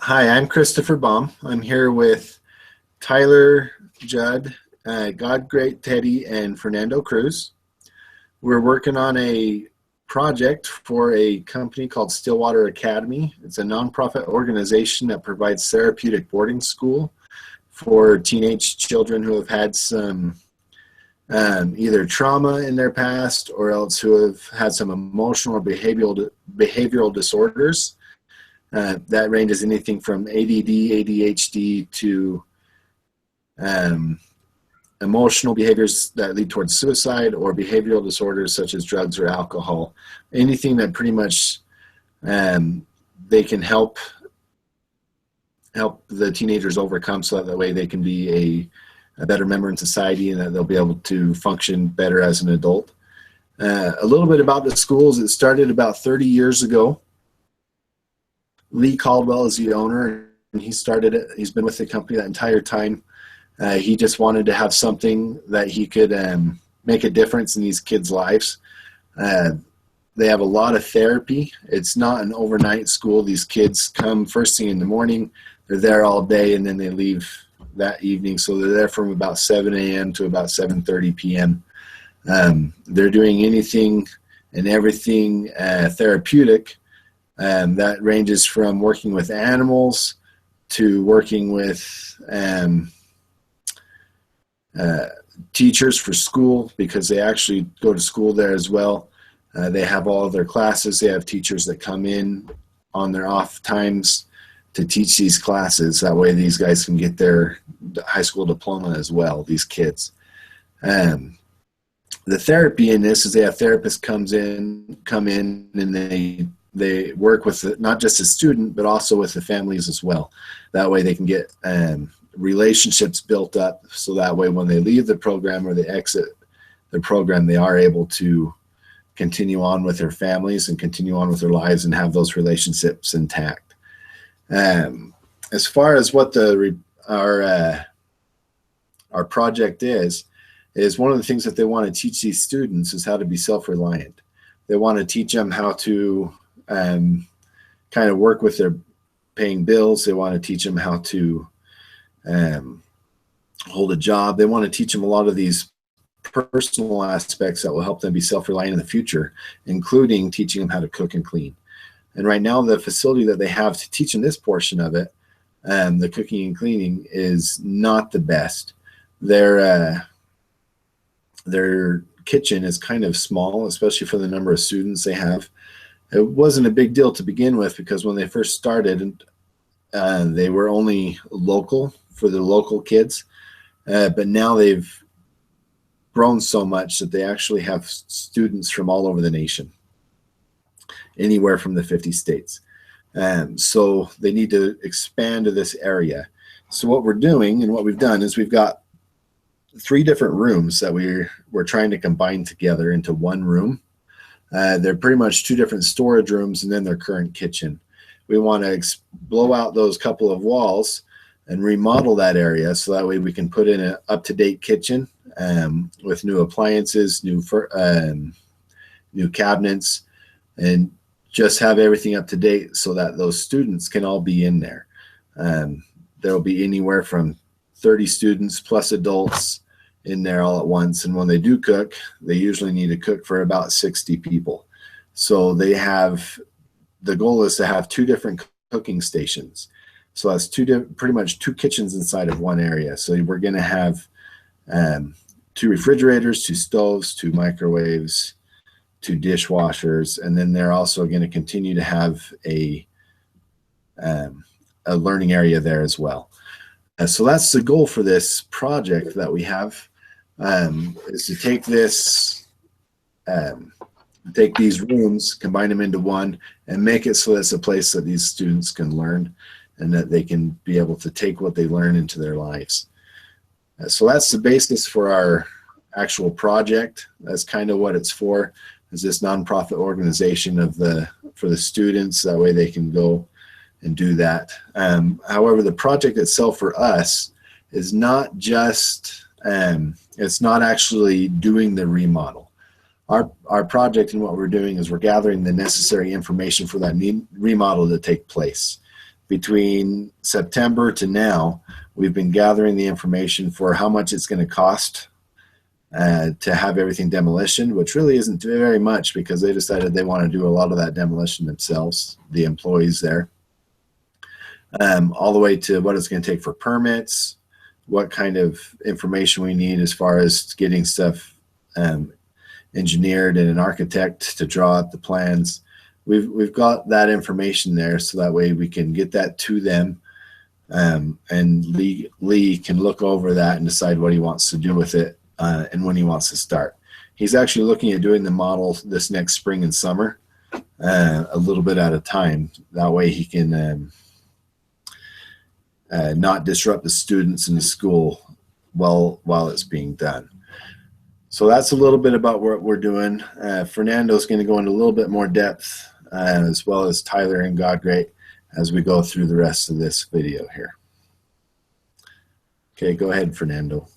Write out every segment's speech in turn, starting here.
Hi, I'm Christopher Baum. I'm here with Tyler, Judd, God Great Teddy, and Fernando Cruz. We're working on a project for a company called Stillwater Academy. It's a nonprofit organization that provides therapeutic boarding school for teenage children who have had some either trauma in their past or else who have had some emotional or behavioral disorders. That ranges anything from ADD, ADHD to emotional behaviors that lead towards suicide or behavioral disorders such as drugs or alcohol. Anything that pretty much they can help the teenagers overcome so that way they can be a better member in society and that they'll be able to function better as an adult. A little bit about the schools. It started about 30 years ago. Lee Caldwell is the owner, and he started it. He's been with the company that entire time. He just wanted to have something that he could make a difference in these kids' lives. They have a lot of therapy. It's not an overnight school. These kids come first thing in the morning. They're there all day, and then they leave that evening. So they're there from about 7 a.m. to about 7:30 p.m. They're doing anything and everything therapeutic. That ranges from working with animals to working with teachers for school, because they actually go to school there as well. They have all of their classes. They have teachers that come in on their off times to teach these classes. That way these guys can get their high school diploma as well, these kids. The therapy in this is they have therapists come in and they work with not just the student, but also with the families as well. That way they can get relationships built up, so that way when they leave the program or they exit the program, they are able to continue on with their families and continue on with their lives and have those relationships intact. As far as what our project is one of the things that they want to teach these students is how to be self-reliant. They want to teach them how to kind of work with their paying bills. They want to teach them how to hold a job. They want to teach them a lot of these personal aspects that will help them be self-reliant in the future, including teaching them how to cook and clean. And right now, the facility that they have to teach in this portion of it, the cooking and cleaning, is not the best. Their kitchen is kind of small, especially for the number of students they have. It wasn't a big deal to begin with, because when they first started, they were only local for the local kids. But now they've grown so much that they actually have students from all over the nation, anywhere from the 50 states. So they need to expand to this area. So what we're doing and what we've done is we've got 3 different rooms that we're trying to combine together into one room. They're pretty much 2 different storage rooms and then their current kitchen. We want to blow out those couple of walls and remodel that area, so that way we can put in an up-to-date kitchen with new appliances, new cabinets, and just have everything up to date so that those students can all be in there. There will be anywhere from 30 students plus adults in there all at once. And when they do cook, they usually need to cook for about 60 people. So the goal is to have 2 different cooking stations. So that's pretty much 2 kitchens inside of one area. So we're going to have 2 refrigerators, 2 stoves, 2 microwaves, 2 dishwashers, and then they're also going to continue to have a learning area there as well. So that's the goal for this project that we have, is to take these rooms, combine them into one, and make it so it's a place that these students can learn and that they can be able to take what they learn into their lives. So that's the basis for our actual project. That's kind of what it's for, is this nonprofit organization for the students. That way they can go and do that. However, the project itself for us is not just, it's not actually doing the remodel. Our project and what we're doing is we're gathering the necessary information for that remodel to take place. between September to now, we've been gathering the information for how much it's going to cost to have everything demolition, which really isn't very much because they decided they want to do a lot of that demolition themselves, the employees there. All the way to what it's going to take for permits, what kind of information we need as far as getting stuff engineered and an architect to draw up the plans. We've got that information there, so that way we can get that to them, and Lee can look over that and decide what he wants to do with it and when he wants to start. He's actually looking at doing the model this next spring and summer, a little bit at a time. That way he can not disrupt the students in the school while it's being done. So that's a little bit about what we're doing. Fernando's going to go into a little bit more depth, as well as Tyler and Godgreat, as we go through the rest of this video here. Okay, go ahead, Fernando.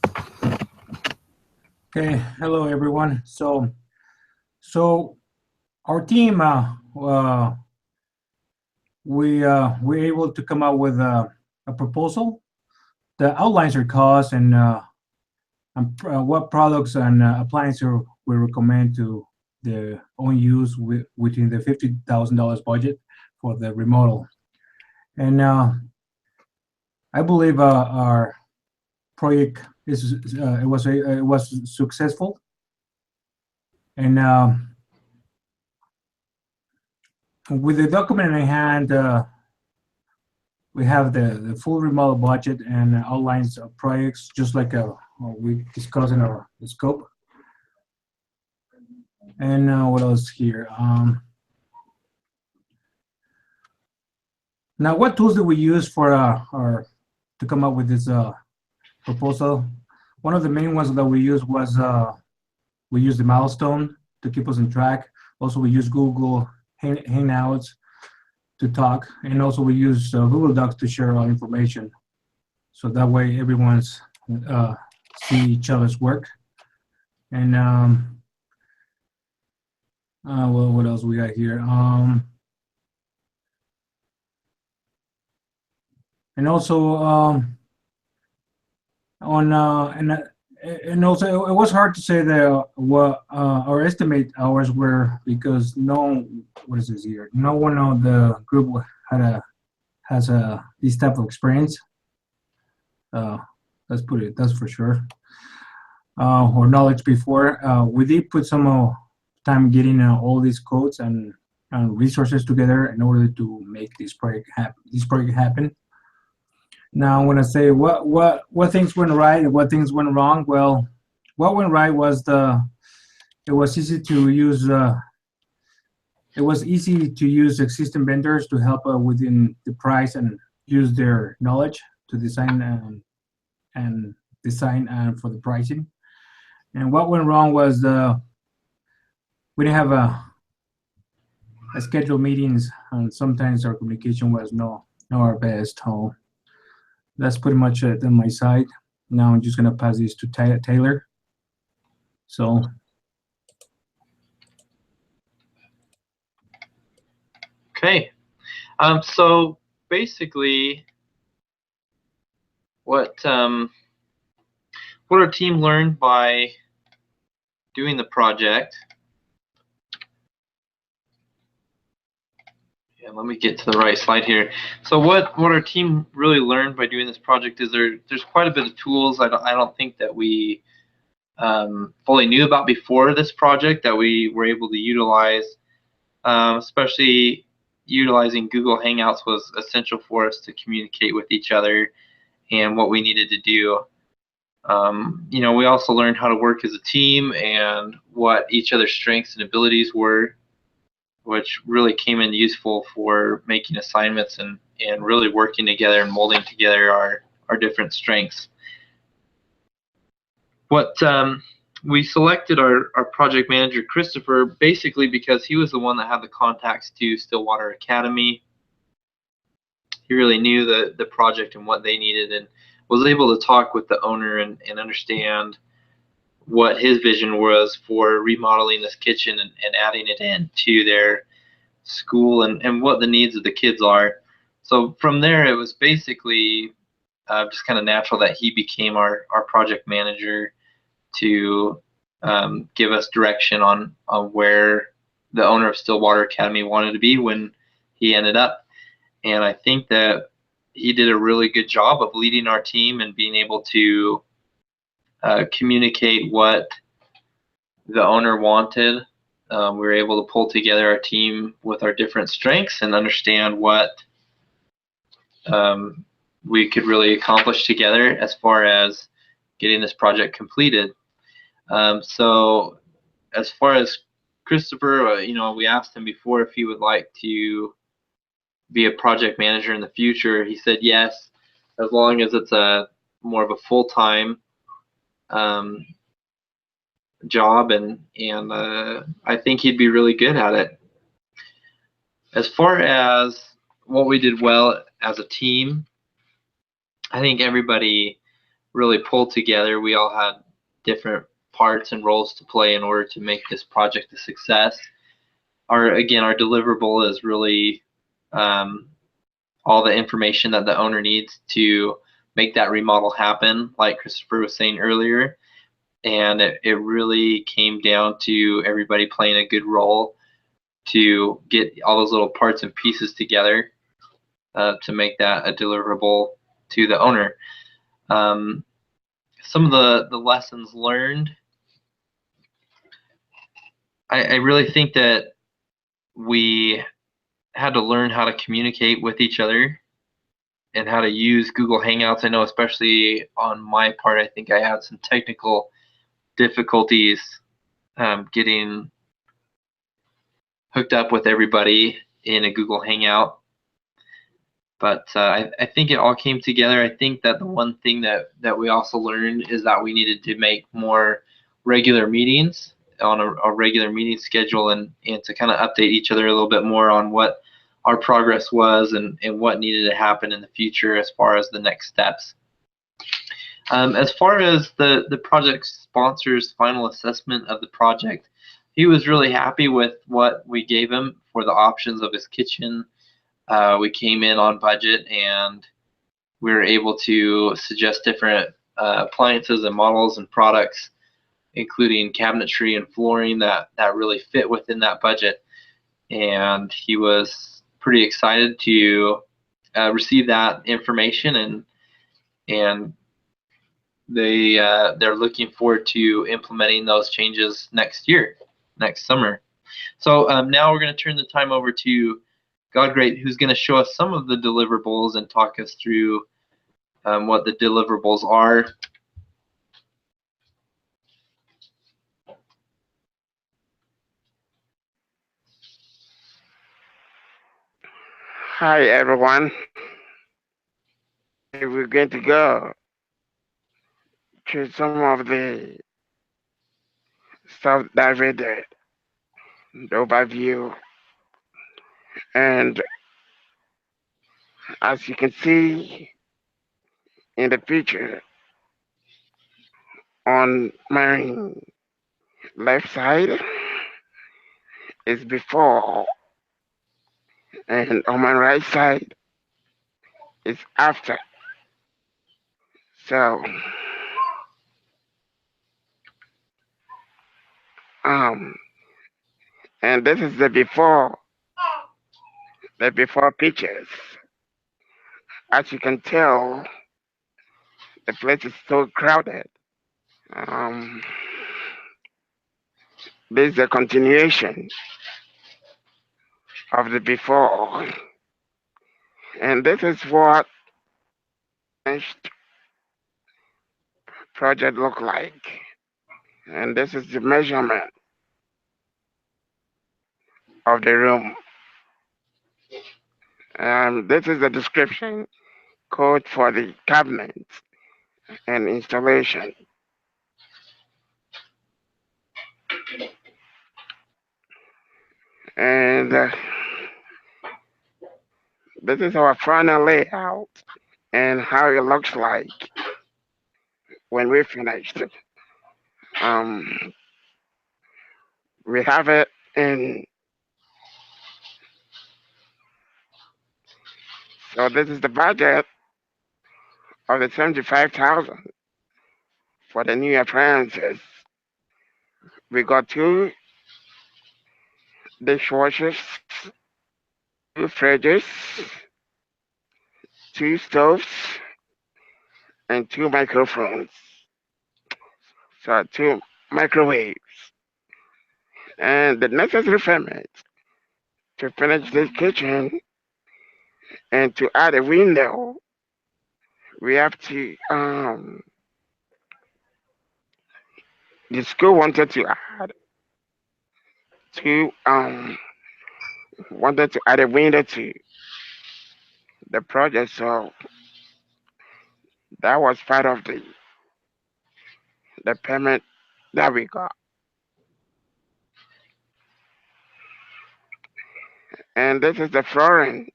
Okay, hello everyone. So our team, we're able to come up with a proposal that outlines our costs and what products and appliances we recommend to their own use within the $50,000 budget for the remodel. And I believe our project it was successful. And with the document in hand, we have the full remodel budget and outlines of projects, just like we discussed in our scope. And what else here? Now, what tools do we use for to come up with this proposal? One of the main ones that we used was we used the milestone to keep us on track. Also, we use Google Hangouts to talk, and also we use Google Docs to share our information. So that way, everyone's see each other's work. And well, what else we got here? And also and also it was hard to say what our estimate hours were, because what is this here? No one on the group has this type of experience. Let's put it, that's for sure. Or knowledge before. We did put some time getting all these codes and resources together in order to make this project happen. Now, when I say what things went right and what things went wrong, well, what went right was it was easy to use. It was easy to use existing vendors to help within the price and use their knowledge to design for the pricing. And what went wrong was we didn't have a scheduled meetings, and sometimes our communication was not our best. So that's pretty much it on my side. Now I'm just gonna pass this to Taylor. So. Okay, so basically, what our team learned by doing the project. Yeah, let me get to the right slide here. So what our team really learned by doing this project is there's quite a bit of tools I don't think that we fully knew about before this project that we were able to utilize, especially utilizing Google Hangouts was essential for us to communicate with each other and what we needed to do. You know, we also learned how to work as a team and what each other's strengths and abilities were, which really came in useful for making assignments and really working together and molding together our different strengths. What we selected our project manager, Christopher, basically because he was the one that had the contacts to Stillwater Academy. He really knew the project and what they needed, and was able to talk with the owner and understand what his vision was for remodeling this kitchen and adding it into their school and what the needs of the kids are. So from there, it was basically just kind of natural that he became our project manager to give us direction on where the owner of Stillwater Academy wanted to be when he ended up. And I think that he did a really good job of leading our team and being able to communicate what the owner wanted. We were able to pull together our team with our different strengths and understand what we could really accomplish together as far as getting this project completed. So as far as Christopher, we asked him before if he would like to be a project manager in the future. He said yes, as long as it's a more of a full-time job, and I think he'd be really good at it. As far as what we did well as a team, I think everybody really pulled together. We all had different parts and roles to play in order to make this project a success. Our deliverable is really all the information that the owner needs to make that remodel happen, like Christopher was saying earlier. And it really came down to everybody playing a good role to get all those little parts and pieces together to make that a deliverable to the owner. Some of the lessons learned, I really think that we had to learn how to communicate with each other and how to use Google Hangouts. I know, especially on my part, I think I had some technical difficulties getting hooked up with everybody in a Google Hangout. But I think it all came together. I think that the one thing that we also learned is that we needed to make more regular meetings on a regular meeting schedule, and to kind of update each other a little bit more on what our progress was and what needed to happen in the future as far as the next steps. As far as the project sponsor's final assessment of the project, he was really happy with what we gave him for the options of his kitchen. We came in on budget, and we were able to suggest different appliances and models and products, including cabinetry and flooring that really fit within that budget. And he was pretty excited to receive that information, and they're looking forward to implementing those changes next summer. So now we're going to turn the time over to Godgreat, who's going to show us some of the deliverables and talk us through what the deliverables are. Hi everyone. We're going to go through some of the stuff that we did, the overview, and as you can see in the picture on my left side is before, and on my right side is after. So and this is the before pictures. As you can tell, the place is so crowded. Um, this is a continuation of the before, and this is what finished project look like, and this is the measurement of the room. This is the description code for the cabinets and installation. And this is our final layout and how it looks like when we finished. We have it in So this is the budget of the 75,000 for the new appliances. We got 2 dishwashers, 2 fridges, 2 stoves, and 2 microphones. So 2 microwaves and the necessary permits to finish this kitchen and to add a window. We have to the school to wanted to add a window to the project, so that was part of the payment that we got. And this is the flooring.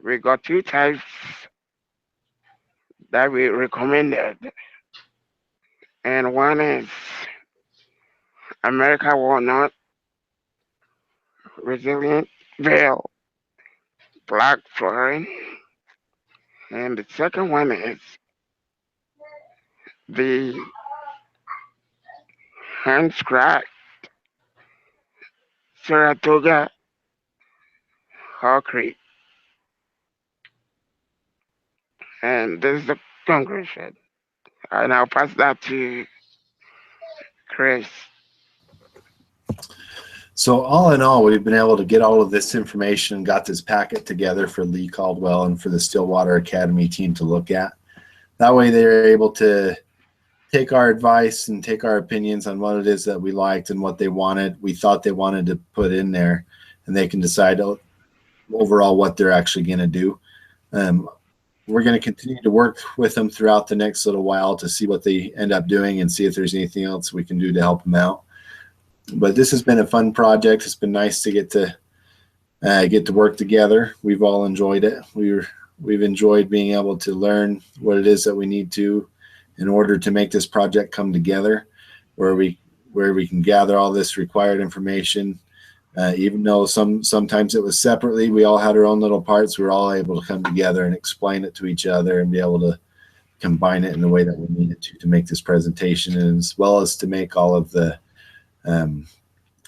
We got 2 types that we recommended, and one is America Walnut Resilient Veil Black flooring, and the second one is the hand scratch Saratoga Hawkeye. And this is the conclusion. And I'll pass that to Chris. So all in all, we've been able to get all of this information, got this packet together for Lee Caldwell and for the Stillwater Academy team to look at. That way they're able to take our advice and take our opinions on what it is that we liked and what they wanted, we thought they wanted to put in there, and they can decide overall what they're actually going to do. We're going to continue to work with them throughout the next little while to see what they end up doing and see if there's anything else we can do to help them out. But this has been a fun project. It's been nice to get to work together. We've all enjoyed it. We've enjoyed being able to learn what it is that we need to in order to make this project come together, where we can gather all this required information. Even though sometimes it was separately, we all had our own little parts. We were all able to come together and explain it to each other and be able to combine it in the way that we needed to make this presentation, and as well as to make all of the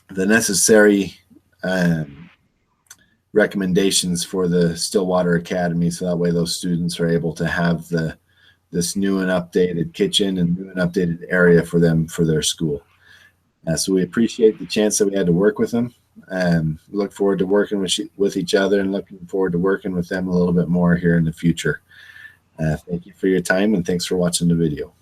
necessary recommendations for the Stillwater Academy, so that way those students are able to have this new and updated kitchen and new and updated area for them for their school. So we appreciate the chance that we had to work with them. Look forward to working with each other and looking forward to working with them a little bit more here in the future. Thank you for your time, and thanks for watching the video.